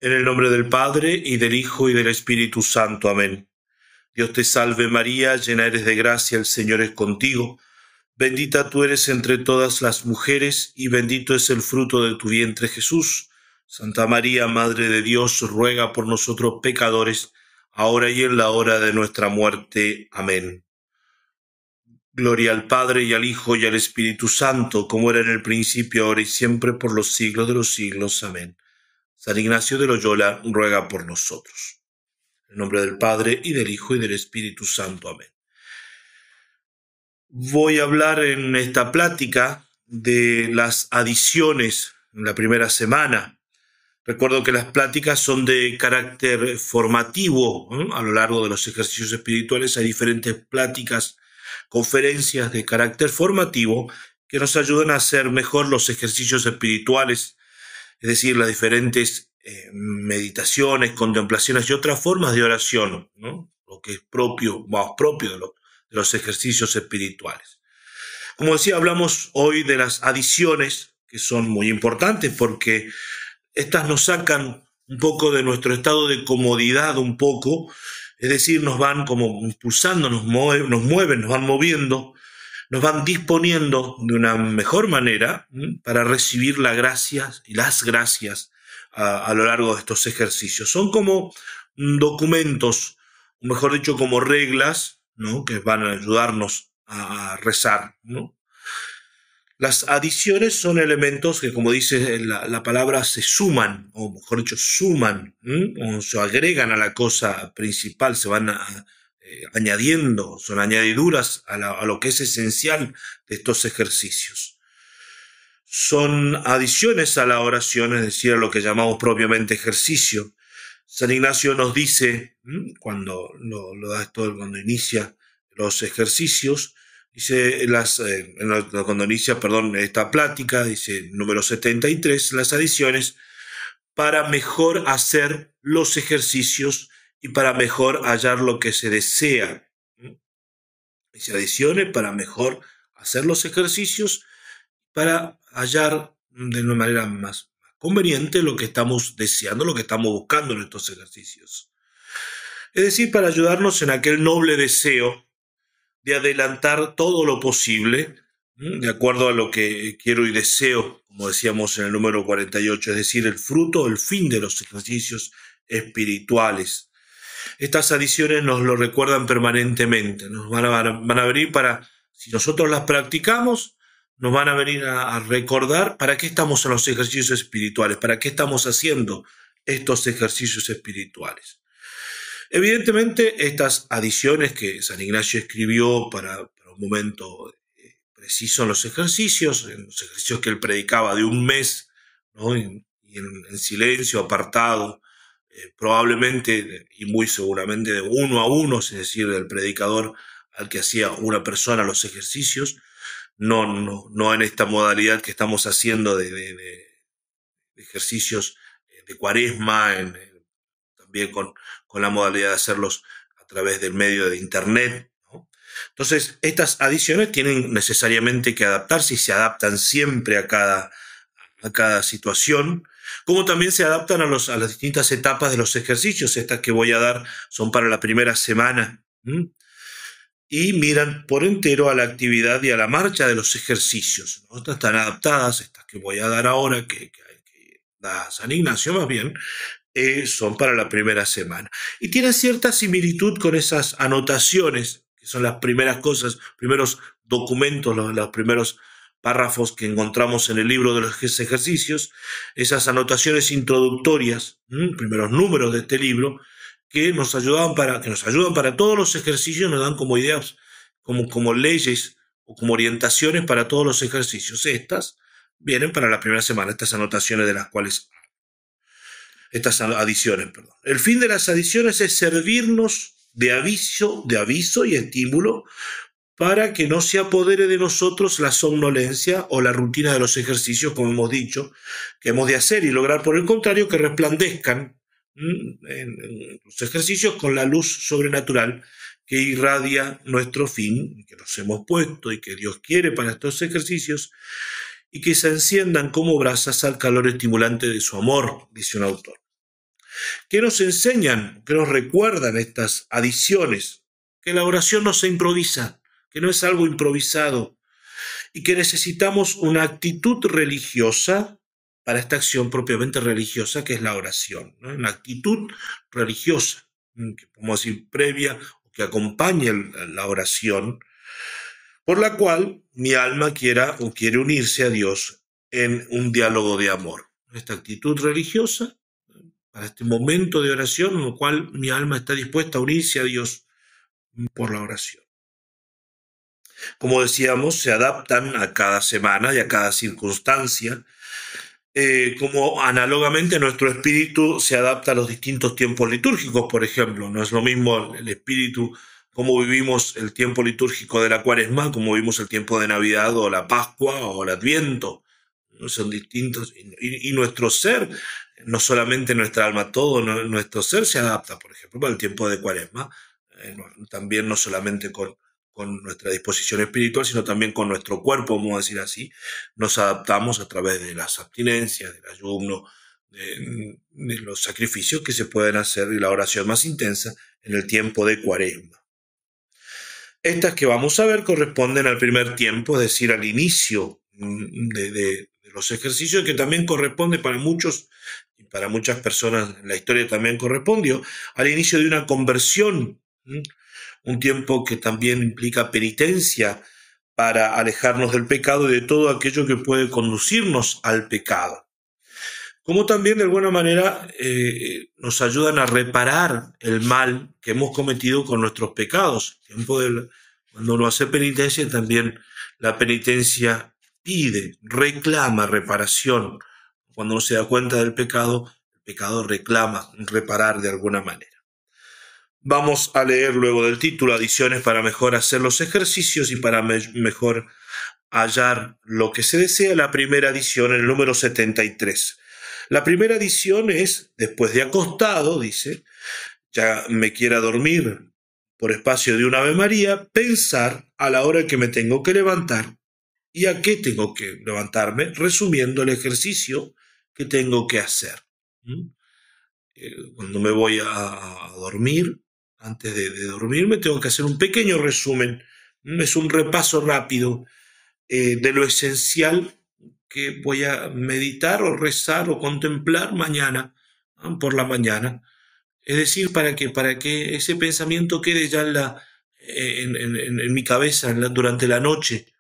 En el nombre del Padre, y del Hijo, y del Espíritu Santo. Amén. Dios te salve María, llena eres de gracia, el Señor es contigo. Bendita tú eres entre todas las mujeres, y bendito es el fruto de tu vientre Jesús. Santa María, Madre de Dios, ruega por nosotros pecadores, ahora y en la hora de nuestra muerte. Amén. Gloria al Padre, y al Hijo, y al Espíritu Santo, como era en el principio, ahora y siempre, por los siglos de los siglos. Amén. San Ignacio de Loyola ruega por nosotros. En nombre del Padre, y del Hijo, y del Espíritu Santo. Amén. Voy a hablar en esta plática de las adiciones en la primera semana. Recuerdo que las pláticas son de carácter formativo, ¿no? A lo largo de los ejercicios espirituales hay diferentes pláticas, conferencias de carácter formativo que nos ayudan a hacer mejor los ejercicios espirituales, es decir, las diferentes meditaciones, contemplaciones y otras formas de oración, ¿no? Lo que es propio, más propio de los ejercicios espirituales. Como decía, hablamos hoy de las adiciones, que son muy importantes porque estas nos sacan un poco de nuestro estado de comodidad, es decir, nos van como impulsando, nos mueven, nos van moviendo, nos van disponiendo de una mejor manera para recibir las gracias a lo largo de estos ejercicios. Son como documentos, o mejor dicho, como reglas, ¿no? Que van a ayudarnos a rezar, ¿no? Las adiciones son elementos que, como dice la palabra, se suman, o mejor dicho, suman, o se agregan a la cosa principal, se van añadiendo, son añadiduras a lo que es esencial de estos ejercicios. Son adiciones a la oración, es decir, a lo que llamamos propiamente ejercicio. San Ignacio nos dice, cuando cuando inicia los ejercicios, dice cuando inicia, esta plática, dice número 73, las adiciones para mejor hacer los ejercicios y para mejor hallar lo que se desea. Dice adiciones para mejor hacer los ejercicios, para hallar de una manera más conveniente lo que estamos deseando, lo que estamos buscando en estos ejercicios. Es decir, para ayudarnos en aquel noble deseo de adelantar todo lo posible, de acuerdo a lo que quiero y deseo, como decíamos en el número 48, es decir, el fruto, el fin de los ejercicios espirituales. Estas adiciones nos lo recuerdan permanentemente, nos van a venir para, si nosotros las practicamos, nos van a venir a recordar para qué estamos en los ejercicios espirituales, para qué estamos haciendo estos ejercicios espirituales. Evidentemente, estas adiciones que San Ignacio escribió para un momento preciso en los ejercicios que él predicaba de un mes, ¿no? en silencio, apartado, probablemente y muy seguramente de uno a uno, es decir, del predicador al que hacía una persona los ejercicios, no en esta modalidad que estamos haciendo de ejercicios de cuaresma, también con la modalidad de hacerlos a través del medio de internet, ¿no? Entonces, estas adiciones tienen necesariamente que adaptarse y se adaptan siempre a cada situación, como también se adaptan a las distintas etapas de los ejercicios. Estas que voy a dar son para la primera semana, y miran por entero a la actividad y a la marcha de los ejercicios, ¿no? Estas están adaptadas, estas que voy a dar ahora, que da San Ignacio más bien, son para la primera semana. Y tienen cierta similitud con esas anotaciones, que son las primeras cosas, primeros documentos, los primeros párrafos que encontramos en el libro de los ejercicios, esas anotaciones introductorias, primeros números de este libro, que nos ayudan para todos los ejercicios, nos dan como ideas, como leyes o como orientaciones para todos los ejercicios. Estas vienen para la primera semana, estas anotaciones de las cuales estas adiciones, perdón. El fin de las adiciones es servirnos de aviso y estímulo para que no se apodere de nosotros la somnolencia o la rutina de los ejercicios, como hemos dicho, que hemos de hacer y lograr, por el contrario, que resplandezcan en los ejercicios con la luz sobrenatural que irradia nuestro fin, que nos hemos puesto y que Dios quiere para estos ejercicios, y que se enciendan como brasas al calor estimulante de su amor, dice un autor. ¿Qué nos enseñan, qué nos recuerdan estas adiciones? Que la oración no se improvisa, que no es algo improvisado y que necesitamos una actitud religiosa para esta acción propiamente religiosa que es la oración, ¿no? Una actitud religiosa, que podemos decir previa o que acompañe la oración, por la cual mi alma quiere unirse a Dios en un diálogo de amor. Esta actitud religiosa, para este momento de oración en el cual mi alma está dispuesta a unirse a Dios por la oración. Como decíamos, se adaptan a cada semana y a cada circunstancia, como análogamente nuestro espíritu se adapta a los distintos tiempos litúrgicos, por ejemplo. No es lo mismo el espíritu, como vivimos el tiempo litúrgico de la Cuaresma, como vivimos el tiempo de Navidad o la Pascua o el Adviento. Son distintos. Y nuestro ser, no solamente nuestra alma, todo nuestro ser se adapta, por ejemplo, para el tiempo de Cuaresma. También no solamente con nuestra disposición espiritual, sino también con nuestro cuerpo, vamos a decir así, nos adaptamos a través de las abstinencias, del ayuno, de los sacrificios que se pueden hacer y la oración más intensa en el tiempo de Cuaresma. Estas que vamos a ver corresponden al primer tiempo, es decir, al inicio de los ejercicios, que también corresponde para muchos y para muchas personas en la historia también correspondió al inicio de una conversión, un tiempo que también implica penitencia para alejarnos del pecado y de todo aquello que puede conducirnos al pecado. Como también de alguna manera nos ayudan a reparar el mal que hemos cometido con nuestros pecados. Cuando uno hace penitencia, también la penitencia pide, reclama reparación. Cuando uno se da cuenta del pecado, el pecado reclama reparar de alguna manera. Vamos a leer luego del título adiciones para mejor hacer los ejercicios y para mejor hallar lo que se desea. La primera adición, el número 73. La primera adición es, después de acostado, dice, ya me quiera dormir por espacio de un Ave María, pensar a la hora que me tengo que levantar y a qué tengo que levantarme, resumiendo el ejercicio que tengo que hacer. Cuando me voy a dormir, antes de dormirme, tengo que hacer un pequeño resumen, es un repaso rápido de lo esencial que voy a meditar o rezar o contemplar mañana, por la mañana. Es decir, para que ese pensamiento quede ya en mi cabeza durante la noche.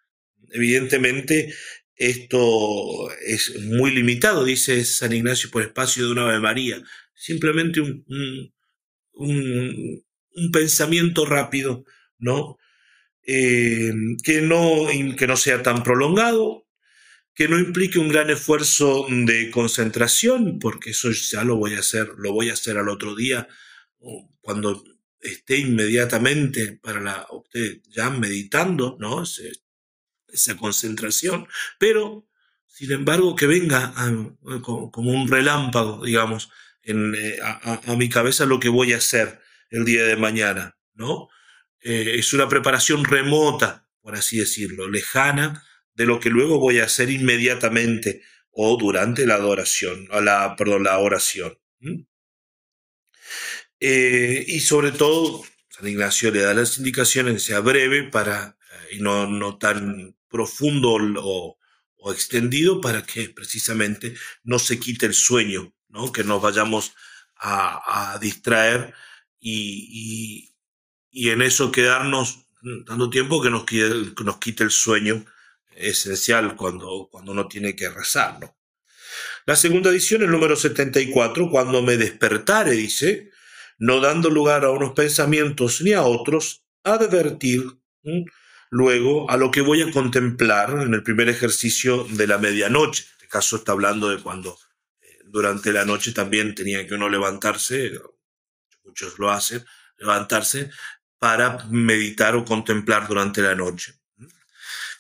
Evidentemente, esto es muy limitado, dice San Ignacio, por espacio de una Ave María. Simplemente un pensamiento rápido, ¿no? Que no sea tan prolongado, que no implique un gran esfuerzo de concentración, porque eso ya lo voy a hacer al otro día, cuando esté inmediatamente usted ya meditando, ¿no? Esa concentración, pero sin embargo que venga como un relámpago, digamos, a mi cabeza lo que voy a hacer el día de mañana, ¿no? Es una preparación remota, por así decirlo, lejana de lo que luego voy a hacer inmediatamente o durante la adoración, la oración. Y sobre todo, San Ignacio le da las indicaciones que sea breve y no tan profundo o extendido, para que precisamente no se quite el sueño, ¿no? Que nos vayamos a distraer y en eso quedarnos tanto tiempo que nos quite el sueño esencial cuando uno tiene que rezar, ¿no? La segunda edición, el número 74, cuando me despertare, dice, no dando lugar a unos pensamientos ni a otros, advertir luego a lo que voy a contemplar en el primer ejercicio de la medianoche. En este caso está hablando de cuando durante la noche también tenía que uno levantarse, muchos lo hacen, levantarse para meditar o contemplar durante la noche.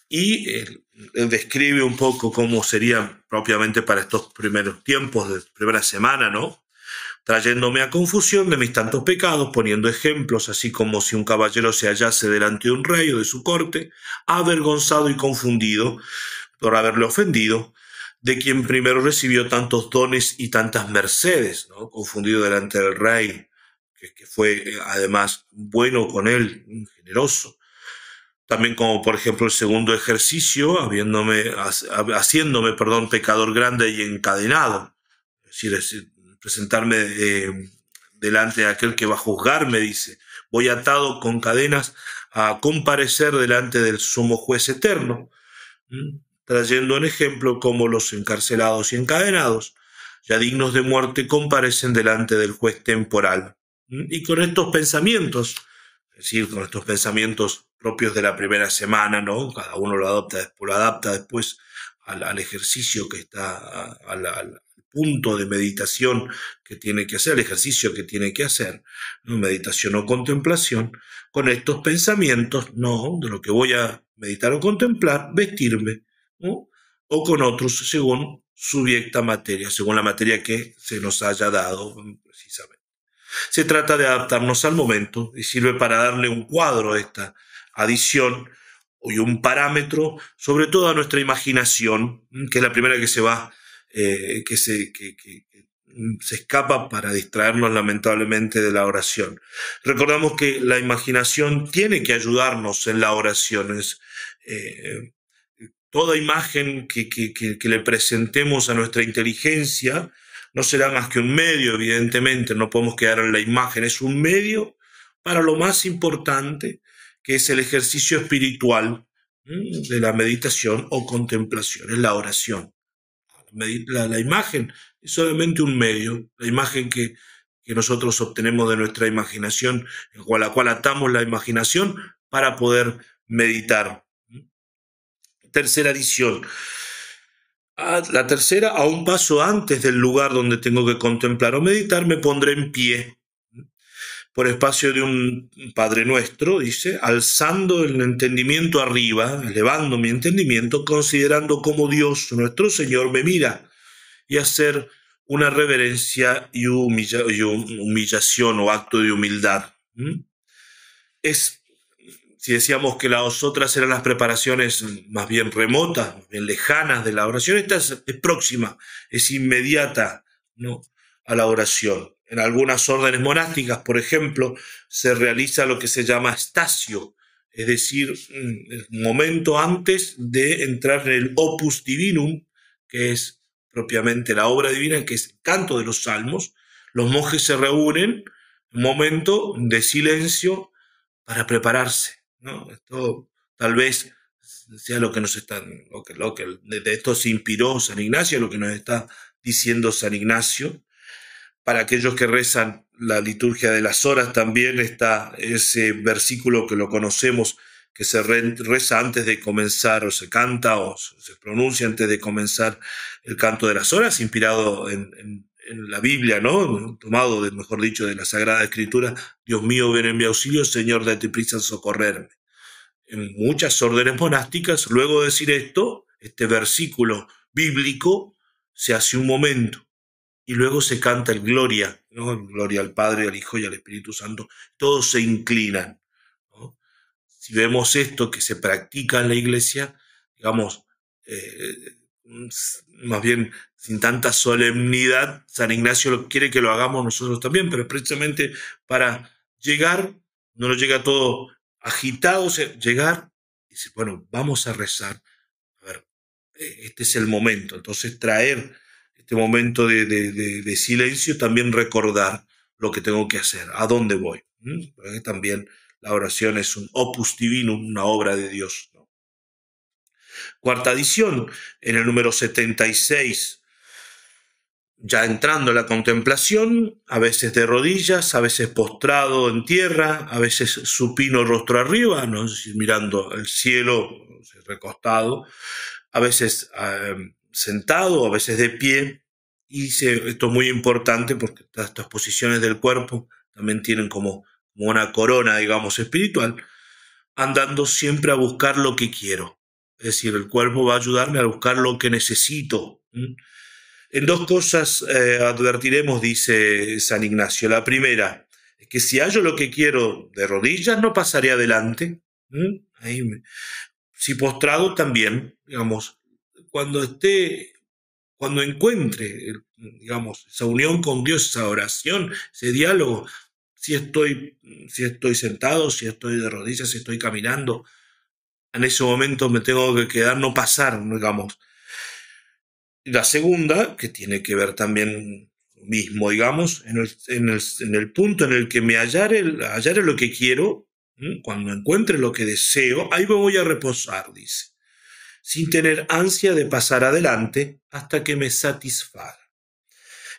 Y él describe un poco cómo sería propiamente para estos primeros tiempos de primera semana, ¿no? Trayéndome a confusión de mis tantos pecados, poniendo ejemplos, así como si un caballero se hallase delante de un rey o de su corte, avergonzado y confundido por haberle ofendido, de quien primero recibió tantos dones y tantas mercedes, ¿no? Confundido delante del rey, que fue además bueno con él, generoso. También como por ejemplo el segundo ejercicio, haciéndome, pecador grande y encadenado. Es decir, presentarme delante de aquel que va a juzgarme, dice. Voy atado con cadenas a comparecer delante del sumo juez eterno, trayendo en ejemplo cómo los encarcelados y encadenados, ya dignos de muerte, comparecen delante del juez temporal. Y con estos pensamientos, es decir, con estos pensamientos propios de la primera semana, ¿no? Cada uno lo adapta después al ejercicio que está, al punto de meditación que tiene que hacer, el ejercicio que tiene que hacer, ¿no? Meditación o contemplación, con estos pensamientos, ¿no? De lo que voy a meditar o contemplar, vestirme, ¿no? O con otros según subiecta materia, según la materia que se nos haya dado precisamente. Se trata de adaptarnos al momento y sirve para darle un cuadro a esta adición y un parámetro, sobre todo a nuestra imaginación, que es la primera que se va, que se escapa para distraernos lamentablemente de la oración. Recordamos que la imaginación tiene que ayudarnos en la oración. Toda imagen que le presentemos a nuestra inteligencia no será más que un medio, evidentemente, no podemos quedar en la imagen, es un medio para lo más importante, que es el ejercicio espiritual de la meditación o contemplación, es la oración. La imagen es solamente un medio, la imagen que nosotros obtenemos de nuestra imaginación, a la cual atamos la imaginación para poder meditar. Tercera adición. La tercera, a un paso antes del lugar donde tengo que contemplar o meditar, me pondré en pie, por espacio de un Padre Nuestro, dice, alzando el entendimiento arriba, elevando mi entendimiento, considerando cómo Dios, nuestro Señor, me mira, y hacer una reverencia y humillación o acto de humildad. Si decíamos que las otras eran las preparaciones más bien remotas, más bien lejanas de la oración, esta es próxima, es inmediata, ¿no?, a la oración. En algunas órdenes monásticas, por ejemplo, se realiza lo que se llama estacio, es decir, el momento antes de entrar en el opus divinum, que es propiamente la obra divina, que es el canto de los salmos. Los monjes se reúnen, un momento de silencio para prepararse, ¿no? Esto tal vez sea lo que nos está, de esto se inspiró San Ignacio, lo que nos está diciendo San Ignacio. Para aquellos que rezan la liturgia de las horas también está ese versículo que lo conocemos, que se reza antes de comenzar, o se canta o se pronuncia antes de comenzar el canto de las horas, inspirado en la Biblia, ¿no? Tomado, mejor dicho, de la Sagrada Escritura. Dios mío, ven en mi auxilio, Señor, date prisa en socorrerme. En muchas órdenes monásticas, luego de decir esto, este versículo bíblico, se hace un momento y luego se canta el Gloria, ¿no? Gloria al Padre, al Hijo y al Espíritu Santo. Todos se inclinan, ¿no? Si vemos esto que se practica en la Iglesia, digamos, más bien sin tanta solemnidad, San Ignacio quiere que lo hagamos nosotros también, pero precisamente para llegar, no nos llega todo agitado, llegar y decir, bueno, vamos a rezar. A ver, este es el momento. Entonces traer este momento de silencio, también recordar lo que tengo que hacer, a dónde voy. Porque también la oración es un opus divinum, una obra de Dios, ¿no? Cuarta adición, en el número 76, ya entrando en la contemplación, a veces de rodillas, a veces postrado en tierra, a veces supino rostro arriba, ¿no? Es decir, mirando el cielo, recostado, a veces sentado, a veces de pie. Y esto es muy importante porque estas posiciones del cuerpo también tienen como una corona, digamos, espiritual, andando siempre a buscar lo que quiero. Es decir, el cuerpo va a ayudarme a buscar lo que necesito. En dos cosas advertiremos, dice San Ignacio. La primera es que si hallo lo que quiero de rodillas, no pasaré adelante. Si postrado también, digamos, cuando esté cuando encuentre, digamos, esa unión con Dios, esa oración, ese diálogo, si estoy sentado, si estoy de rodillas, si estoy caminando, en ese momento me tengo que quedar, no pasar, digamos. La segunda, que tiene que ver también lo mismo, digamos, en el punto en el que me hallare lo que quiero, cuando encuentre lo que deseo, ahí me voy a reposar, dice, sin tener ansia de pasar adelante hasta que me satisfaga.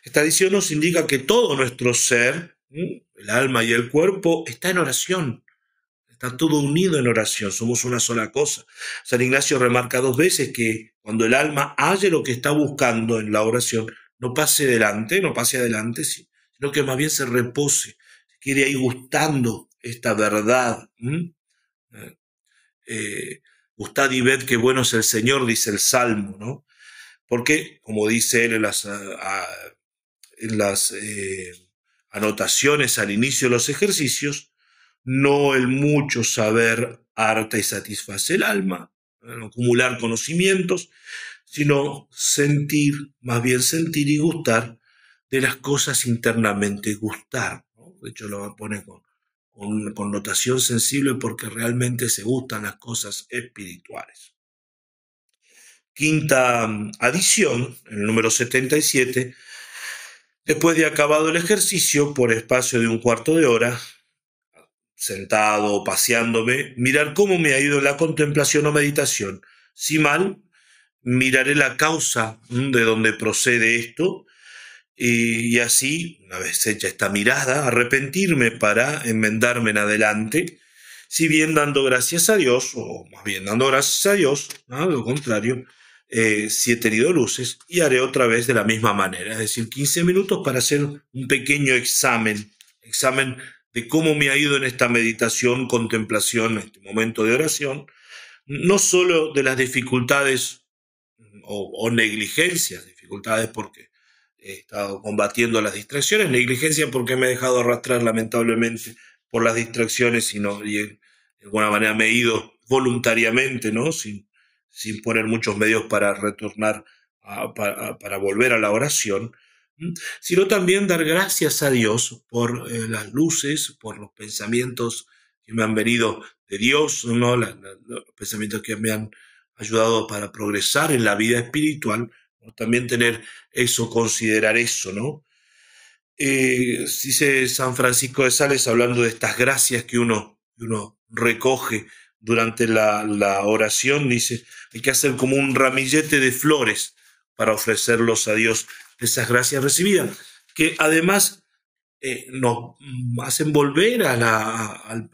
Esta edición nos indica que todo nuestro ser, el alma y el cuerpo, está en oración. Está todo unido en oración, somos una sola cosa. San Ignacio remarca 2 veces que cuando el alma halle lo que está buscando en la oración, no pase adelante, sino que más bien se repose, se quede ahí gustando esta verdad. Gustad y ved qué bueno es el Señor, dice el Salmo, ¿no? Porque, como dice él en las anotaciones al inicio de los ejercicios, no el mucho saber harta y satisface el alma, no acumular conocimientos, sino más bien sentir y gustar de las cosas internamente, gustar, ¿no? De hecho lo pone con una connotación sensible porque realmente se gustan las cosas espirituales. Quinta adición, el número 77, después de acabado el ejercicio, por espacio de un cuarto de hora, sentado, paseándome, mirar cómo me ha ido la contemplación o meditación. Si mal, miraré la causa de donde procede esto y así, una vez hecha esta mirada, arrepentirme para enmendarme en adelante, si bien dando gracias a Dios, o más bien dando gracias a Dios, ¿no? Lo contrario, si he tenido luces, y haré otra vez de la misma manera, es decir, 15 minutos para hacer un pequeño examen de cómo me ha ido en esta meditación, contemplación, este momento de oración, no solo de las dificultades o negligencias, dificultades porque he estado combatiendo las distracciones, negligencia porque me he dejado arrastrar lamentablemente por las distracciones y de alguna manera me he ido voluntariamente, ¿no? Sin poner muchos medios para retornar, para volver a la oración, sino también dar gracias a Dios por las luces, por los pensamientos que me han venido de Dios, ¿no? Los pensamientos que me han ayudado para progresar en la vida espiritual, ¿no? También tener eso, considerar eso, ¿no? Dice San Francisco de Sales, hablando de estas gracias que uno recoge durante la oración, dice, hay que hacer como un ramillete de flores para ofrecerlos a Dios, esas gracias recibidas, que además nos hacen volver a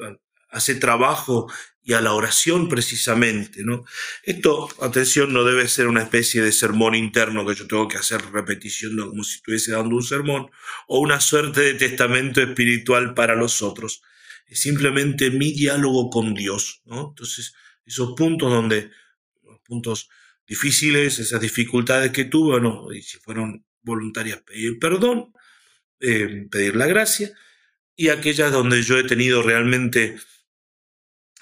ese trabajo y a la oración precisamente, ¿no? Esto, atención, no debe ser una especie de sermón interno que yo tengo que hacer repetición, ¿no? Como si estuviese dando un sermón, o una suerte de testamento espiritual para los otros. Es simplemente mi diálogo con Dios, ¿no? Entonces, esos puntos difíciles, esas dificultades que tuve, bueno, y si fueron voluntarias, pedir perdón, pedir la gracia, y aquellas donde yo he tenido realmente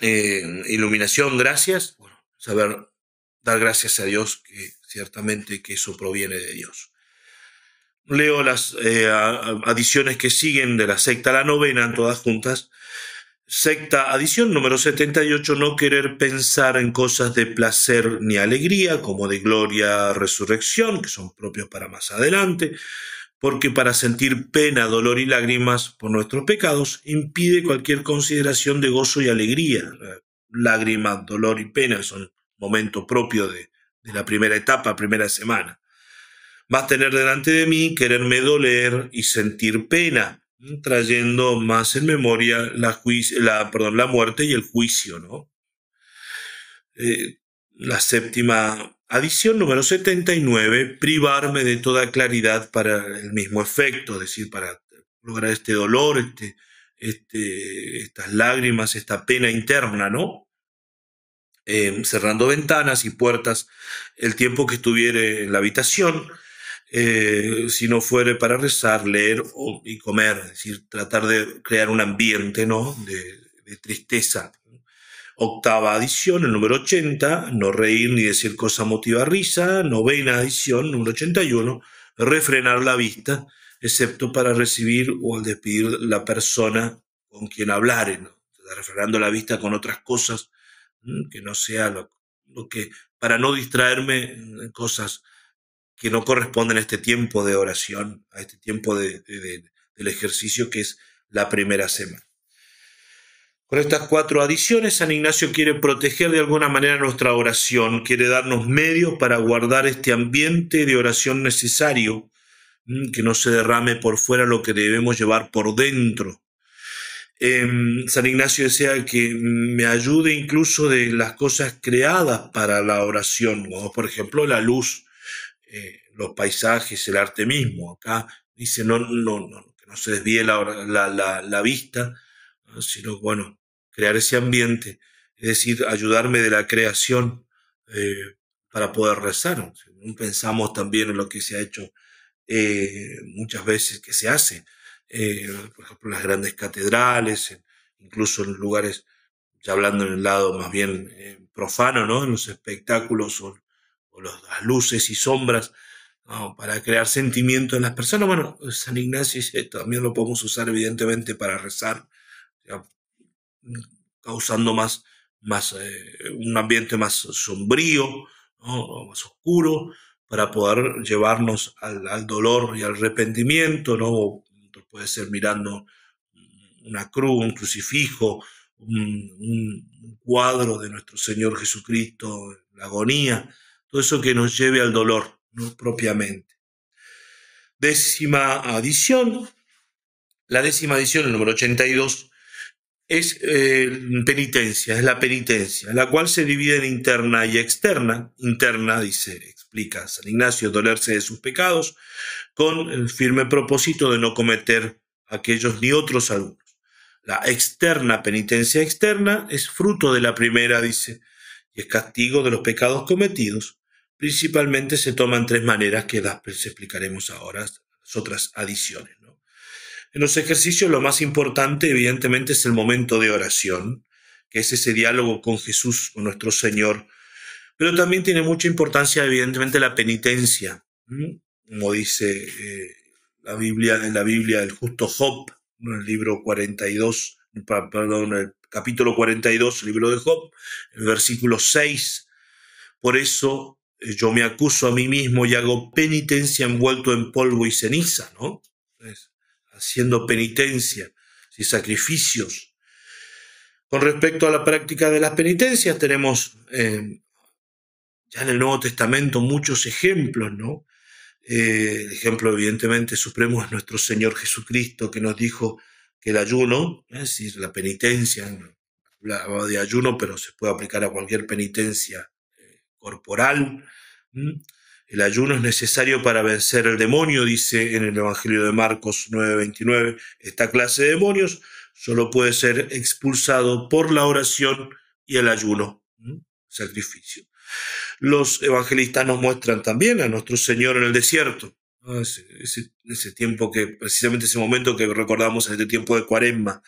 iluminación, gracias, bueno, saber dar gracias a Dios, que ciertamente que eso proviene de Dios. Leo las adiciones que siguen de la secta a la novena, todas juntas. Secta adición número 78, no querer pensar en cosas de placer ni alegría, como de gloria, resurrección, que son propios para más adelante, porque para sentir pena, dolor y lágrimas por nuestros pecados impide cualquier consideración de gozo y alegría. Lágrimas, dolor y pena son momentos propios de la primera etapa, primera semana. Más tener delante de mí, quererme doler y sentir pena, trayendo más en memoria la muerte y el juicio, ¿no? La séptima adición, número 79, privarme de toda claridad para el mismo efecto, es decir, para lograr este dolor, estas lágrimas, esta pena interna, ¿no? Cerrando ventanas y puertas el tiempo que estuviere en la habitación, si no fuere para rezar, leer y comer, es decir, tratar de crear un ambiente, ¿no? de tristeza, Octava adición, el número 80, no reír ni decir cosa motiva risa. Novena adición, número 81, refrenar la vista, excepto para recibir o al despedir la persona con quien hablare, ¿no? Refrenando la vista con otras cosas, que no sea lo que, para no distraerme en cosas que no corresponden a este tiempo de oración, a este tiempo del ejercicio que es la primera semana. Con estas 4 adiciones, San Ignacio quiere proteger de alguna manera nuestra oración, quiere darnos medios para guardar este ambiente de oración necesario, que no se derrame por fuera lo que debemos llevar por dentro. San Ignacio desea que me ayude incluso de las cosas creadas para la oración, como por ejemplo la luz, los paisajes, el arte mismo. Acá dice que no se desvíe la vista, sino bueno, crear ese ambiente, es decir, ayudarme de la creación para poder rezar. Pensamos también en lo que se ha hecho muchas veces, que se hace, por ejemplo, en las grandes catedrales, incluso en lugares, ya hablando en el lado más bien profano, ¿no? En los espectáculos o las luces y sombras, ¿no? Para crear sentimiento en las personas. Bueno, San Ignacio también lo podemos usar evidentemente para rezar, ya, causando un ambiente más sombrío, ¿no? Más oscuro, para poder llevarnos al dolor y al arrepentimiento, ¿no? Puede ser mirando una cruz, un crucifijo, un cuadro de nuestro Señor Jesucristo, la agonía, todo eso que nos lleve al dolor, ¿no? Propiamente. Décima adición. La décima adición, el número 82, es penitencia, es la penitencia, la cual se divide en interna y externa. Interna, explica San Ignacio, dolerse de sus pecados, con el firme propósito de no cometer aquellos ni otros algunos. La externa, penitencia externa, es fruto de la primera, dice, y es castigo de los pecados cometidos. Principalmente se toman 3 maneras que las explicaremos ahora, las otras adiciones, ¿no? En los ejercicios lo más importante evidentemente es el momento de oración, que es ese diálogo con Jesús, con nuestro Señor, pero también tiene mucha importancia evidentemente la penitencia, como dice en la Biblia el justo Job, en el libro 42, perdón, el capítulo 42, el libro de Job, el versículo 6, por eso yo me acuso a mí mismo y hago penitencia envuelto en polvo y ceniza, ¿no? Haciendo penitencia y sacrificios. Con respecto a la práctica de las penitencias, tenemos ya en el Nuevo Testamento muchos ejemplos, ¿no? El ejemplo evidentemente supremo es nuestro Señor Jesucristo, que nos dijo que el ayuno, es decir, la penitencia, hablaba de ayuno, pero se puede aplicar a cualquier penitencia corporal. El ayuno es necesario para vencer el demonio, dice en el Evangelio de Marcos 9:29. Esta clase de demonios solo puede ser expulsado por la oración y el ayuno, sacrificio. Los evangelistas nos muestran también a nuestro Señor en el desierto, ¿no? Ese tiempo precisamente ese momento que recordamos en este tiempo de Cuaresma,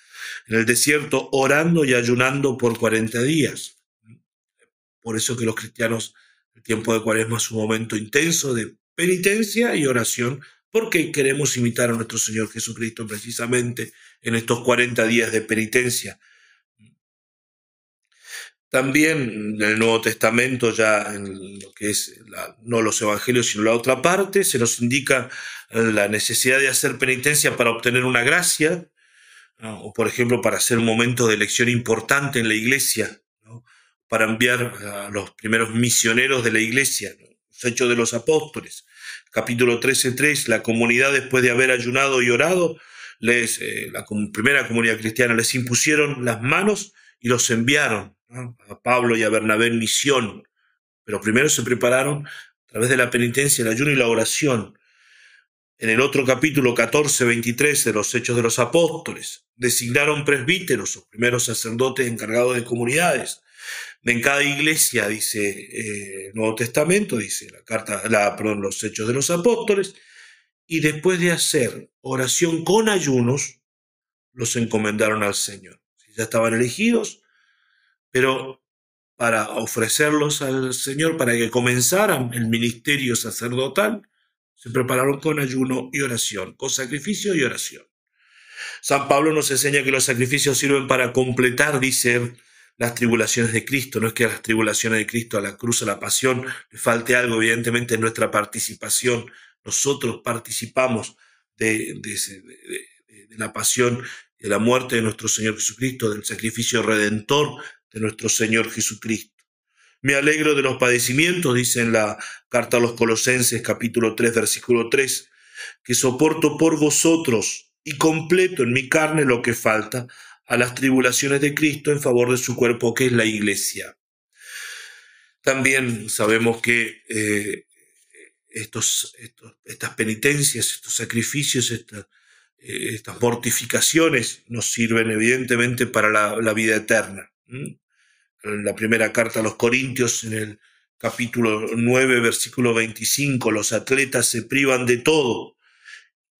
en el desierto orando y ayunando por 40 días. Por eso que los cristianos, el tiempo de Cuaresma es un momento intenso de penitencia y oración, porque queremos imitar a nuestro Señor Jesucristo precisamente en estos 40 días de penitencia. También en el Nuevo Testamento, ya en lo que es no los evangelios, sino la otra parte, se nos indica la necesidad de hacer penitencia para obtener una gracia, ¿no? O por ejemplo para hacer un momento de elección importante en la iglesia, ¿no? Para enviar a los primeros misioneros de la iglesia, ¿no? Los Hechos de los Apóstoles, capítulo 13:3, la comunidad después de haber ayunado y orado, la primera comunidad cristiana les impusieron las manos y los enviaron, ¿no? A Pablo y a Bernabé en misión, pero primero se prepararon a través de la penitencia, el ayuno y la oración. En el otro capítulo 14:23 de los Hechos de los Apóstoles, designaron presbíteros, los primeros sacerdotes encargados de comunidades. En cada iglesia, dice el Nuevo Testamento, dice los Hechos de los Apóstoles, y después de hacer oración con ayunos, los encomendaron al Señor. Si ya estaban elegidos, pero para ofrecerlos al Señor, para que comenzaran el ministerio sacerdotal, se prepararon con ayuno y oración, con sacrificio y oración. San Pablo nos enseña que los sacrificios sirven para completar, dice, las tribulaciones de Cristo. No es que a las tribulaciones de Cristo, a la cruz, a la pasión, le falte algo, evidentemente, en nuestra participación. Nosotros participamos de la pasión, de la muerte de nuestro Señor Jesucristo, del sacrificio redentor de nuestro Señor Jesucristo. Me alegro de los padecimientos, dice en la carta a los Colosenses, capítulo 3, versículo 3, que soporto por vosotros y completo en mi carne lo que falta a las tribulaciones de Cristo en favor de su cuerpo, que es la Iglesia. También sabemos que estas penitencias, estos sacrificios, estas mortificaciones nos sirven evidentemente para la vida eterna. En la primera carta a los Corintios, en el capítulo 9, versículo 25, los atletas se privan de todo,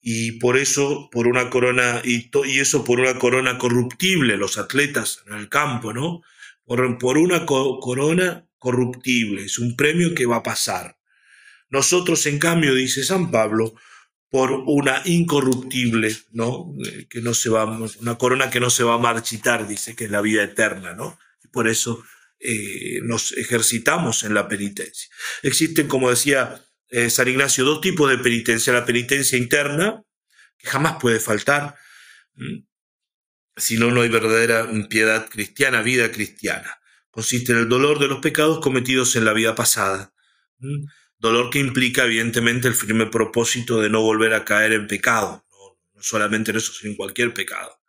y por eso por una corona, y eso por una corona corruptible, los atletas en el campo, ¿no? Por una corona corruptible, es un premio que va a pasar. Nosotros, en cambio, dice San Pablo, por una incorruptible, ¿no? Que no se va, una corona que no se va a marchitar, dice, que es la vida eterna, ¿no? Y por eso nos ejercitamos en la penitencia. Existen, como decía San Ignacio, dos tipos de penitencia: la penitencia interna, que jamás puede faltar, si no, no hay verdadera piedad cristiana, vida cristiana. Consiste en el dolor de los pecados cometidos en la vida pasada. Dolor que implica, evidentemente, el firme propósito de no volver a caer en pecado. No solamente en eso, sino en cualquier pecado.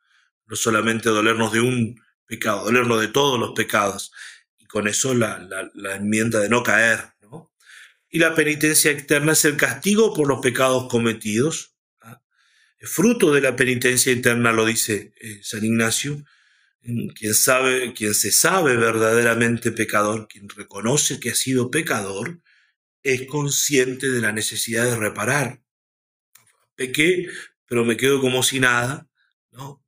No solamente dolernos de un pecado, dolernos de todos los pecados. Y con eso la enmienda de no caer, ¿no? Y la penitencia externa es el castigo por los pecados cometidos. Fruto de la penitencia interna, lo dice San Ignacio, quien se sabe verdaderamente pecador, quien reconoce que ha sido pecador, es consciente de la necesidad de reparar. Pequé, pero me quedo como si nada, ¿no?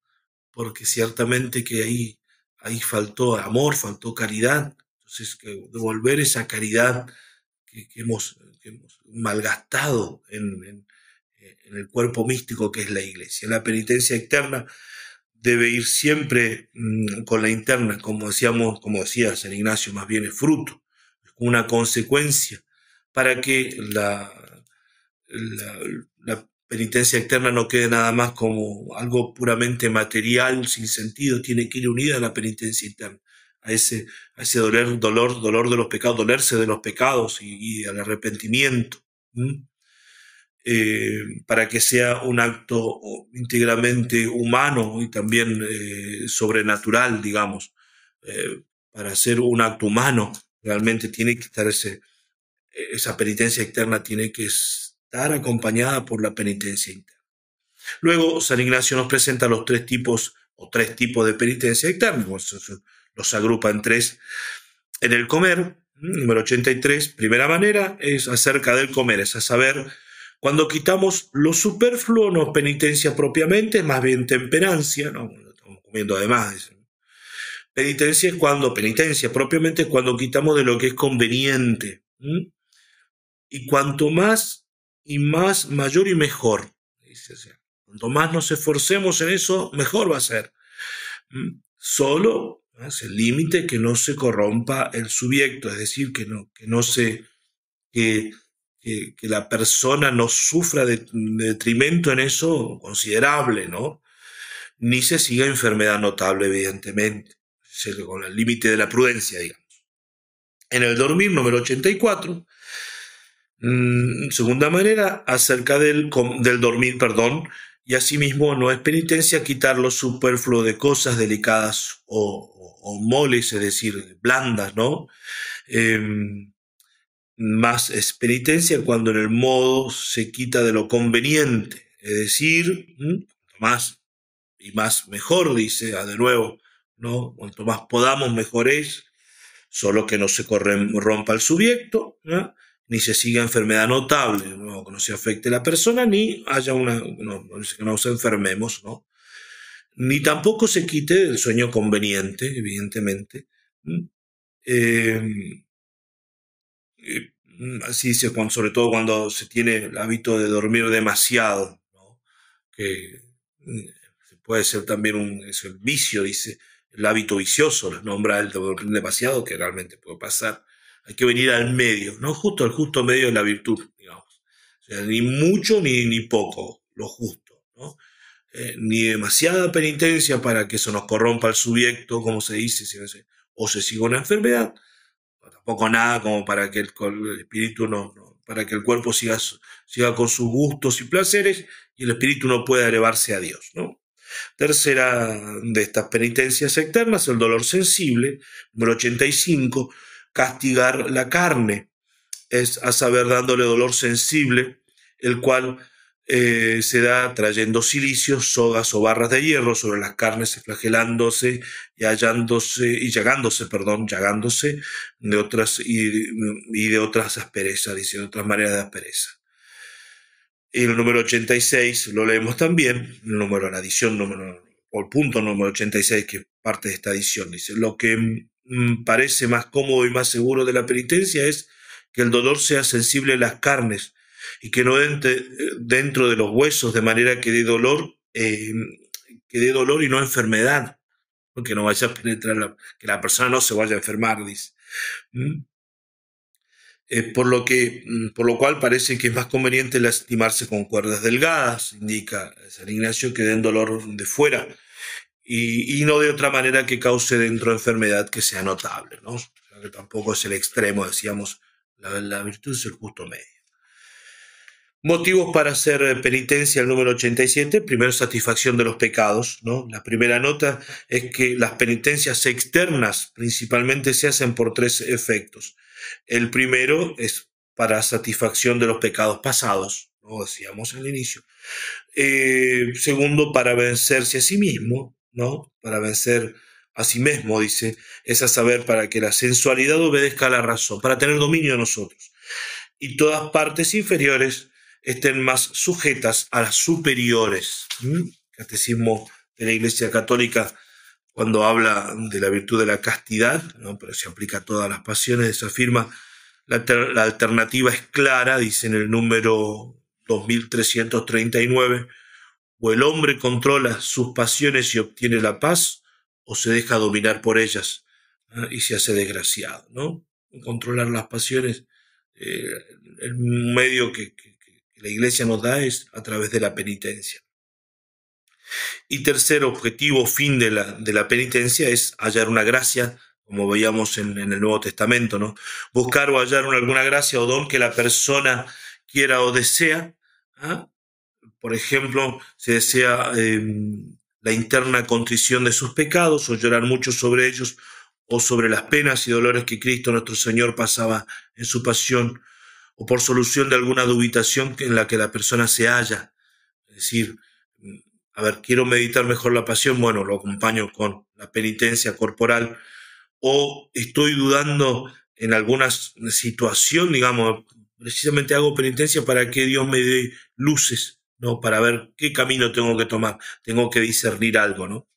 Porque ciertamente que ahí faltó amor, faltó caridad. Entonces, que devolver esa caridad que hemos malgastado en el cuerpo místico que es la Iglesia. La penitencia externa debe ir siempre con la interna, como decía San Ignacio, más bien es fruto, es una consecuencia, para que la penitencia externa no quede nada más como algo puramente material, sin sentido. Tiene que ir unida a la penitencia interna, a ese dolor de los pecados, dolerse de los pecados y al arrepentimiento, para que sea un acto íntegramente humano y también sobrenatural, digamos. Para ser un acto humano, realmente tiene que estar esa penitencia externa tiene que estar acompañada por la penitencia interna. Luego, San Ignacio nos presenta los tres tipos de penitencia externa. Los agrupa en tres. En el comer, número 83, primera manera, es acerca del comer, es a saber, cuando quitamos lo superfluo, no es penitencia propiamente, es más bien temperancia, no estamos comiendo además. Penitencia propiamente es cuando quitamos de lo que es conveniente. Y cuanto más y más, mayor y mejor. Cuanto más nos esforcemos en eso, mejor va a ser. Solo es el límite que no se corrompa el subiecto, es decir, que la persona no sufra de detrimento en eso considerable, ¿no? Ni se siga enfermedad notable, evidentemente, con el límite de la prudencia, digamos. En el dormir, número 84, segunda manera, acerca del dormir, y asimismo no es penitencia quitar lo superfluo de cosas delicadas o moles, es decir, blandas, ¿no? Más es penitencia cuando en el modo se quita de lo conveniente, es decir, más y más mejor, dice de nuevo, ¿no? Cuanto más podamos, mejor es, solo que no se rompa el subiecto, ¿no? Ni se siga enfermedad notable, ¿no? Que no se afecte la persona, ni haya que nos enfermemos, ¿no? Ni tampoco se quite el sueño conveniente, evidentemente, Eh, Así dice, sobre todo cuando se tiene el hábito de dormir demasiado, ¿no? Que puede ser también el vicio, dice, el hábito vicioso, los nombra el de dormir demasiado, que realmente puede pasar. Hay que venir al medio, ¿no? Justo, el justo medio de la virtud, digamos. O sea, ni mucho ni poco, lo justo, ¿no? Ni demasiada penitencia para que eso nos corrompa el subiecto, como se dice, o se siga una enfermedad, tampoco nada como para que el espíritu para que el cuerpo siga con sus gustos y placeres y el espíritu no pueda elevarse a Dios, ¿no? Tercera de estas penitencias externas, el dolor sensible. Número 85, castigar la carne, es a saber dándole dolor sensible, el cual se da trayendo cilicios, sogas o barras de hierro sobre las carnes, flagelándose llagándose de otras y de otras asperezas, dice, de otras maneras de aspereza. Y el número 86 lo leemos también, la adición o el punto número 86, que parte de esta adición, dice, lo que parece más cómodo y más seguro de la penitencia es que el dolor sea sensible en las carnes y que no entre dentro de los huesos, de manera que dé dolor y no enfermedad, que no vaya a penetrar, que la persona no se vaya a enfermar, dice. Por lo cual parece que es más conveniente lastimarse con cuerdas delgadas, indica San Ignacio, que den dolor de fuera y no de otra manera que cause dentro enfermedad que sea notable, ¿no? O sea, que tampoco es el extremo, decíamos, la virtud es el justo medio. Motivos para hacer penitencia, el número 87, primero, satisfacción de los pecados, ¿no? La primera nota es que las penitencias externas principalmente se hacen por tres efectos. El primero es para satisfacción de los pecados pasados, ¿no? Decíamos al inicio. Segundo, para vencerse a sí mismo, ¿no? Para vencer a sí mismo, dice, es a saber, para que la sensualidad obedezca a la razón, para tener dominio de nosotros. Y todas partes inferiores estén más sujetas a las superiores. Catecismo de la Iglesia Católica, cuando habla de la virtud de la castidad, ¿no? Pero se aplica a todas las pasiones, se afirma la alternativa es clara, dice en el número 2339, o el hombre controla sus pasiones y obtiene la paz, o se deja dominar por ellas, ¿no? Y se hace desgraciado, ¿no? Controlar las pasiones, el medio que la Iglesia nos da es a través de la penitencia. Y tercer objetivo, fin de la penitencia, es hallar una gracia, como veíamos en el Nuevo Testamento, ¿no? Buscar o hallar alguna gracia o don que la persona quiera o desea. ¿Ah? Por ejemplo, se desea la interna contrición de sus pecados, o llorar mucho sobre ellos, o sobre las penas y dolores que Cristo nuestro Señor pasaba en su pasión, o por solución de alguna dubitación en la que la persona se halla. Es decir, a ver, quiero meditar mejor la pasión, bueno, lo acompaño con la penitencia corporal, o estoy dudando en alguna situación, digamos, precisamente hago penitencia para que Dios me dé luces, ¿no? Para ver qué camino tengo que tomar, tengo que discernir algo, ¿no?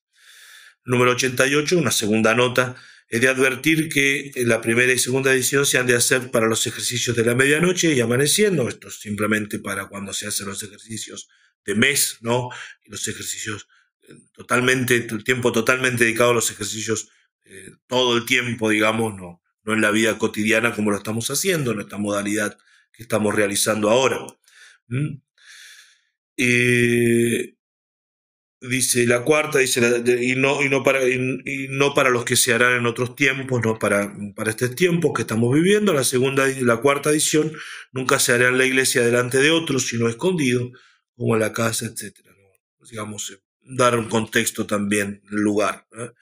Número 88, una segunda nota, es de advertir que la primera y segunda edición se han de hacer para los ejercicios de la medianoche y amaneciendo. Esto es simplemente para cuando se hacen los ejercicios de mes, ¿no? Y los ejercicios el tiempo totalmente dedicado a los ejercicios, todo el tiempo, digamos, no en la vida cotidiana como lo estamos haciendo, en esta modalidad que estamos realizando ahora. Dice la cuarta, dice y no para los que se harán en otros tiempos, no para estos tiempos que estamos viviendo. La segunda y la cuarta edición nunca se hará en la iglesia delante de otros, sino escondido, como en la casa, etcétera, ¿no? Digamos, dar un contexto también, el lugar, ¿no?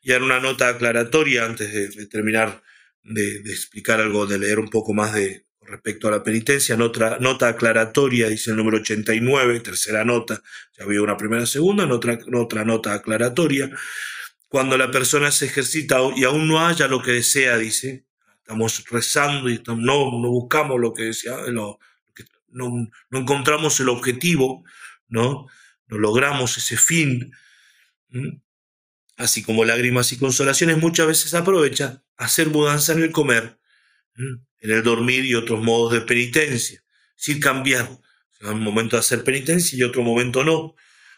Y dar una nota aclaratoria antes de terminar de explicar algo, de leer un poco más respecto a la penitencia. Nota aclaratoria, dice el número 89, tercera nota, ya había una primera, segunda, otra nota aclaratoria. Cuando la persona se ejercita y aún no haya lo que desea, dice, estamos rezando y no buscamos lo que desea, no encontramos el objetivo, no logramos ese fin. así como lágrimas y consolaciones, muchas veces aprovecha hacer mudanza en el comer, en el dormir y otros modos de penitencia, sin cambiar. O sea, un momento de hacer penitencia y otro momento no.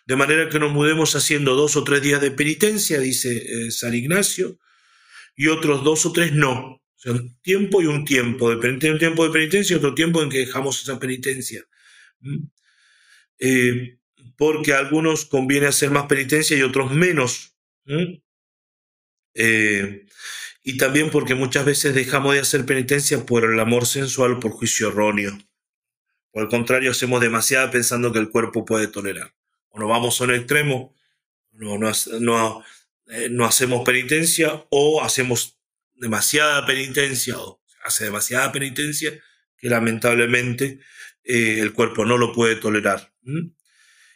De manera que nos mudemos haciendo 2 o 3 días de penitencia, dice San Ignacio, y otros 2 o 3 no. O sea, un tiempo y un tiempo de penitencia, un tiempo de penitencia y otro tiempo en que dejamos esa penitencia. Porque a algunos conviene hacer más penitencia y otros menos. Y también porque muchas veces dejamos de hacer penitencia por el amor sensual o por juicio erróneo. Por el contrario, hacemos demasiada pensando que el cuerpo puede tolerar. O nos vamos a un extremo, no hacemos penitencia, o hacemos demasiada penitencia, o hace demasiada penitencia que lamentablemente el cuerpo no lo puede tolerar.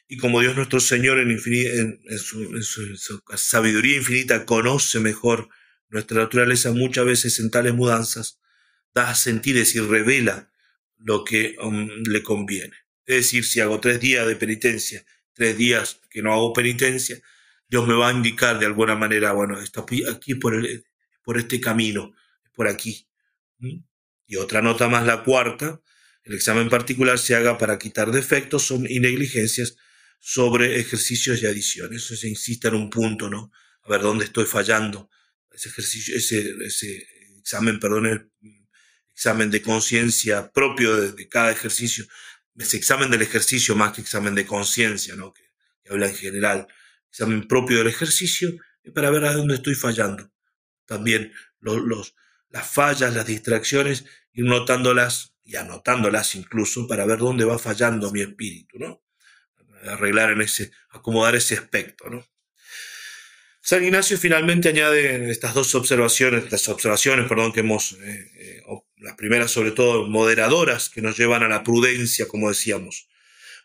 Y como Dios nuestro Señor en su sabiduría infinita conoce mejor nuestra naturaleza, muchas veces en tales mudanzas da a sentir, es decir, revela lo que le conviene. Es decir, si hago 3 días de penitencia, 3 días que no hago penitencia, Dios me va a indicar de alguna manera, bueno, está aquí por este camino, por aquí. Y otra nota más, la cuarta, el examen particular se haga para quitar defectos y negligencias sobre ejercicios y adiciones. Eso se insiste en un punto, ¿no? A ver dónde estoy fallando. Ese examen, perdón, el examen de conciencia propio de cada ejercicio, ese examen del ejercicio más que examen de conciencia, ¿no? Que habla en general, examen propio del ejercicio, para ver a dónde estoy fallando. También las fallas, las distracciones, ir notándolas y anotándolas incluso para ver dónde va fallando mi espíritu, ¿no? Acomodar ese aspecto, ¿no? San Ignacio finalmente añade estas observaciones que hemos, las primeras sobre todo moderadoras, que nos llevan a la prudencia, como decíamos.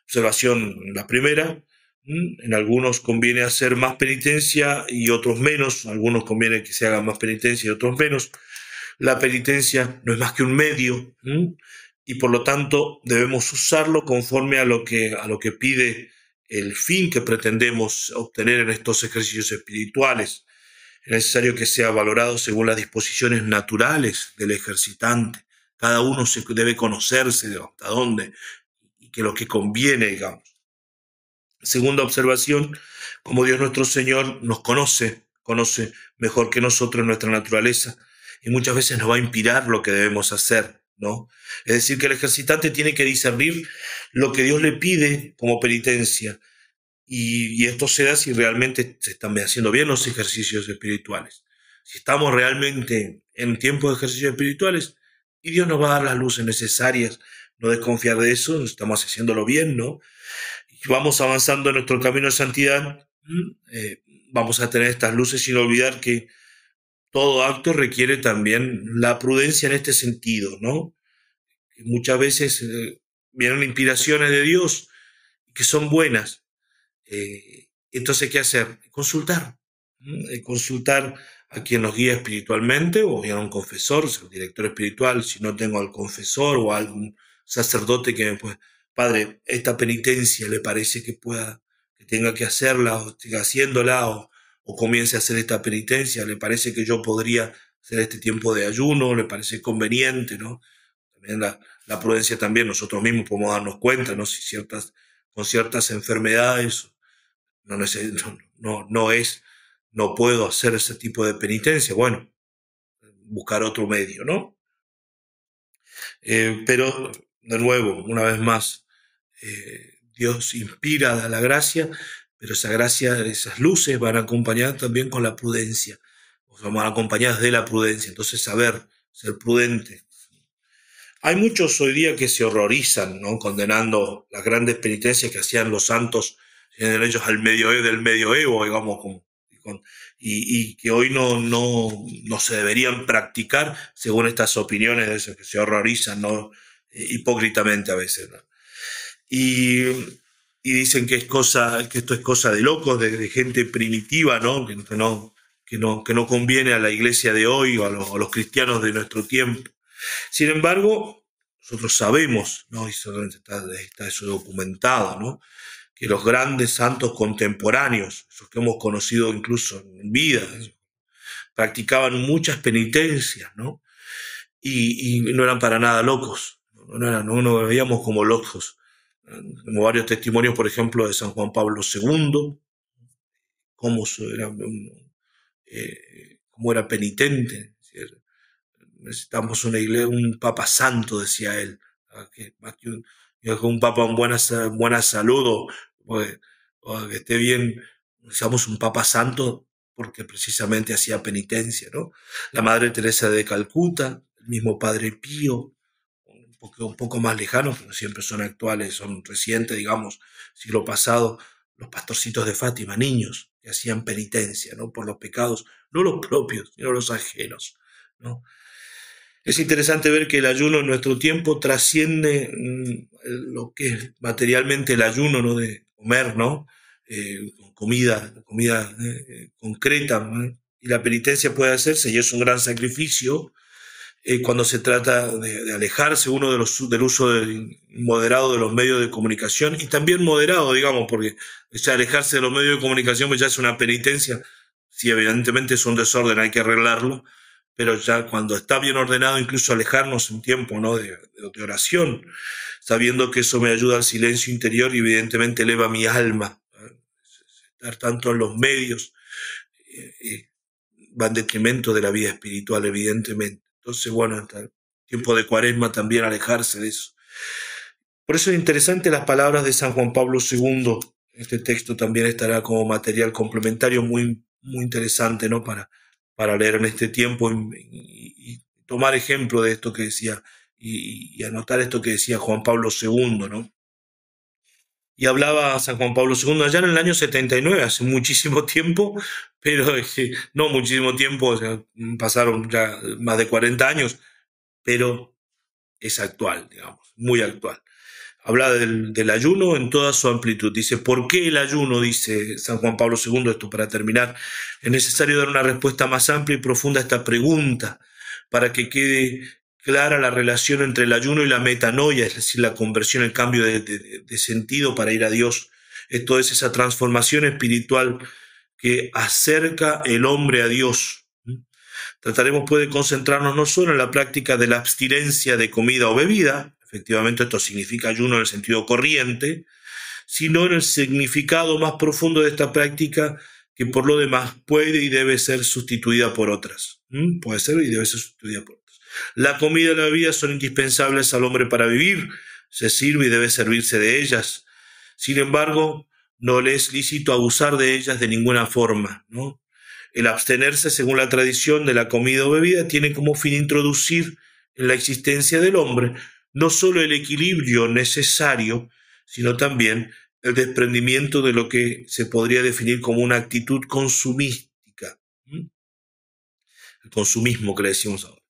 Observación, la primera, en algunos conviene hacer más penitencia y otros menos, algunos conviene que se haga más penitencia y otros menos. La penitencia no es más que un medio, y por lo tanto debemos usarlo conforme a lo que pide el fin que pretendemos obtener en estos ejercicios espirituales. Es necesario que sea valorado según las disposiciones naturales del ejercitante. Cada uno debe conocerse de hasta dónde y que lo que conviene, digamos. Segunda observación, como Dios nuestro Señor nos conoce mejor que nosotros nuestra naturaleza y muchas veces nos va a inspirar lo que debemos hacer, ¿no? Es decir, que el ejercitante tiene que discernir lo que Dios le pide como penitencia y esto se da si realmente se están haciendo bien los ejercicios espirituales. Si estamos realmente en tiempo de ejercicios espirituales y Dios nos va a dar las luces necesarias, no desconfiar de eso, estamos haciéndolo bien, ¿no? Y vamos avanzando en nuestro camino de santidad, vamos a tener estas luces sin olvidar que todo acto requiere también la prudencia en este sentido, ¿no? Muchas veces vienen inspiraciones de Dios que son buenas. Entonces, ¿qué hacer? Consultar. Consultar a quien nos guía espiritualmente, o a un confesor, o sea, un director espiritual, si no tengo al confesor o a algún sacerdote que me pueda, padre, esta penitencia le parece que tenga que hacerla, o siga haciéndola, o comience a hacer esta penitencia, le parece que yo podría hacer este tiempo de ayuno, le parece conveniente, ¿no? También la prudencia también, nosotros mismos podemos darnos cuenta, ¿no? Si con ciertas enfermedades no puedo hacer ese tipo de penitencia, bueno, buscar otro medio, ¿no? Pero, de nuevo, una vez más, Dios inspira, da la gracia, pero esa gracia, esas luces van acompañadas también con la prudencia, o sea, van acompañadas de la prudencia, entonces saber ser prudente. Hay muchos hoy día que se horrorizan, ¿no? Condenando las grandes penitencias que hacían los santos en ellos del medioevo, digamos, y que hoy no se deberían practicar según estas opiniones de esos que se horrorizan, ¿no? Hipócritamente a veces, ¿no? Y dicen que esto es cosa de locos, de gente primitiva, ¿no? Que no conviene a la iglesia de hoy o a los cristianos de nuestro tiempo. Sin embargo, nosotros sabemos, ¿no? Y está eso documentado, ¿no? que los grandes santos contemporáneos, esos que hemos conocido incluso en vida, practicaban muchas penitencias, ¿no? Y no eran para nada locos, no nos veíamos como locos. Como varios testimonios, por ejemplo, de San Juan Pablo II, cómo era penitente. Necesitamos una iglesia, un papa santo, decía él, más que un papa en buena salud o que esté bien, necesitamos un papa santo porque precisamente hacía penitencia, ¿no? La Madre Teresa de Calcuta, el mismo Padre Pío, un poco más lejanos, pero siempre son actuales, son recientes, digamos, siglo pasado, los pastorcitos de Fátima, niños que hacían penitencia, ¿no? Por los pecados, no los propios, sino los ajenos, ¿no? Es interesante ver que el ayuno en nuestro tiempo trasciende lo que es materialmente el ayuno, ¿no? De comer, ¿no? Comida concreta, ¿no? Y la penitencia puede hacerse, y es un gran sacrificio, cuando se trata de alejarse uno del uso moderado de los medios de comunicación, y también moderado, digamos, porque ya alejarse de los medios de comunicación pues ya es una penitencia. Si evidentemente es un desorden, hay que arreglarlo, pero ya cuando está bien ordenado, incluso alejarnos un tiempo, ¿no? de oración, sabiendo que eso me ayuda al silencio interior y evidentemente eleva mi alma. Estar tanto en los medios va en detrimento de la vida espiritual, evidentemente. Entonces, bueno, hasta el tiempo de Cuaresma también alejarse de eso. Por eso es interesante las palabras de San Juan Pablo II. Este texto también estará como material complementario muy, muy interesante, ¿no? Para leer en este tiempo y tomar ejemplo de esto que decía y anotar esto que decía Juan Pablo II, ¿no? Y hablaba San Juan Pablo II allá en el año 79, hace muchísimo tiempo, pero no muchísimo tiempo, o sea, pasaron ya más de 40 años, pero es actual, digamos, muy actual. Habla del ayuno en toda su amplitud. Dice, ¿por qué el ayuno? Dice San Juan Pablo II, esto para terminar. Es necesario dar una respuesta más amplia y profunda a esta pregunta para que quede clara la relación entre el ayuno y la metanoia, es decir, la conversión, el cambio de sentido para ir a Dios. Esto es esa transformación espiritual que acerca el hombre a Dios. Trataremos pues de concentrarnos no solo en la práctica de la abstinencia de comida o bebida, efectivamente esto significa ayuno en el sentido corriente, sino en el significado más profundo de esta práctica que por lo demás puede y debe ser sustituida por otras. Puede ser y debe ser sustituida por otras. La comida y la bebida son indispensables al hombre para vivir, se sirve y debe servirse de ellas. Sin embargo, no le es lícito abusar de ellas de ninguna forma, ¿no? El abstenerse, según la tradición de la comida o bebida, tiene como fin introducir en la existencia del hombre no solo el equilibrio necesario, sino también el desprendimiento de lo que se podría definir como una actitud consumística. El consumismo que le decimos ahora.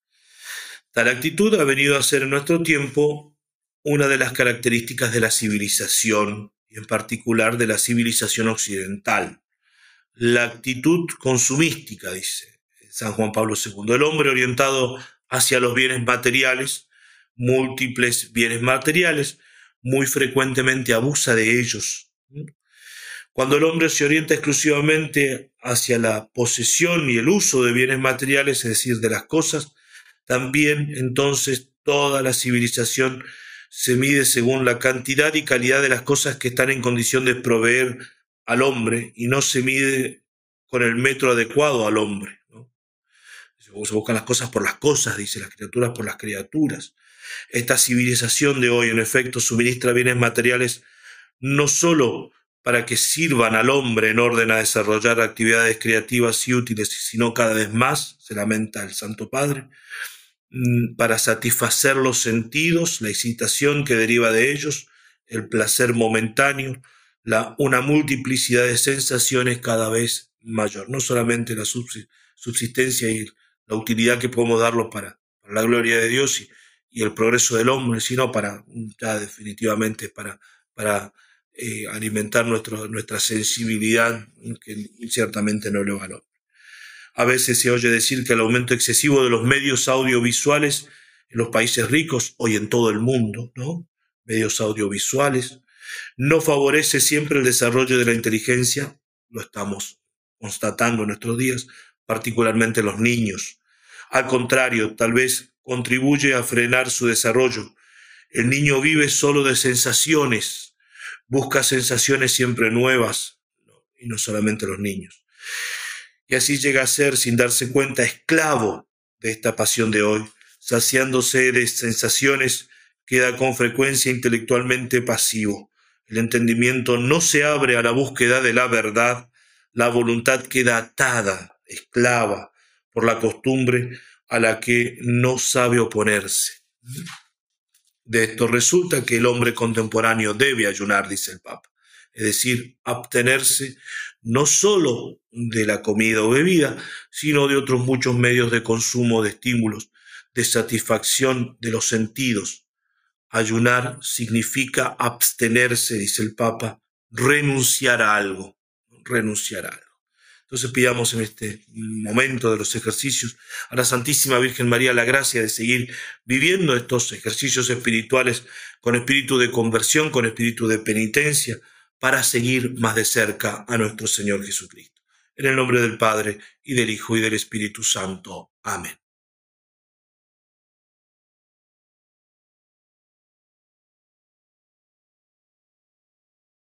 Tal actitud ha venido a ser en nuestro tiempo una de las características de la civilización, y en particular de la civilización occidental. La actitud consumística, dice San Juan Pablo II, el hombre orientado hacia los bienes materiales, múltiples bienes materiales, muy frecuentemente abusa de ellos. Cuando el hombre se orienta exclusivamente hacia la posesión y el uso de bienes materiales, es decir, de las cosas, también entonces toda la civilización se mide según la cantidad y calidad de las cosas que están en condición de proveer al hombre y no se mide con el metro adecuado al hombre, ¿no? Se buscan las cosas por las cosas, dice, las criaturas por las criaturas. Esta civilización de hoy, en efecto, suministra bienes materiales no solo para que sirvan al hombre en orden a desarrollar actividades creativas y útiles, sino cada vez más, se lamenta el Santo Padre, para satisfacer los sentidos, la excitación que deriva de ellos, el placer momentáneo, una multiplicidad de sensaciones cada vez mayor. No solamente la subsistencia y la utilidad que podemos darlo para la gloria de Dios y el progreso del hombre, sino ya definitivamente para alimentar nuestra sensibilidad, que ciertamente no le valora. A veces se oye decir que el aumento excesivo de los medios audiovisuales en los países ricos, hoy en todo el mundo, ¿no? Medios audiovisuales, no favorece siempre el desarrollo de la inteligencia, lo estamos constatando en nuestros días, particularmente los niños. Al contrario, tal vez contribuye a frenar su desarrollo. El niño vive solo de sensaciones, busca sensaciones siempre nuevas, y no solamente los niños. Y así llega a ser, sin darse cuenta, esclavo de esta pasión de hoy, saciándose de sensaciones, queda con frecuencia intelectualmente pasivo. El entendimiento no se abre a la búsqueda de la verdad, la voluntad queda atada, esclava, por la costumbre a la que no sabe oponerse. De esto resulta que el hombre contemporáneo debe ayunar, dice el Papa, es decir, abstenerse no solo de la comida o bebida, sino de otros muchos medios de consumo de estímulos, de satisfacción de los sentidos. Ayunar significa abstenerse, dice el Papa, renunciar a algo, renunciar a algo. Entonces pidamos en este momento de los ejercicios a la Santísima Virgen María la gracia de seguir viviendo estos ejercicios espirituales con espíritu de conversión, con espíritu de penitencia, para seguir más de cerca a nuestro Señor Jesucristo. En el nombre del Padre, y del Hijo, y del Espíritu Santo. Amén.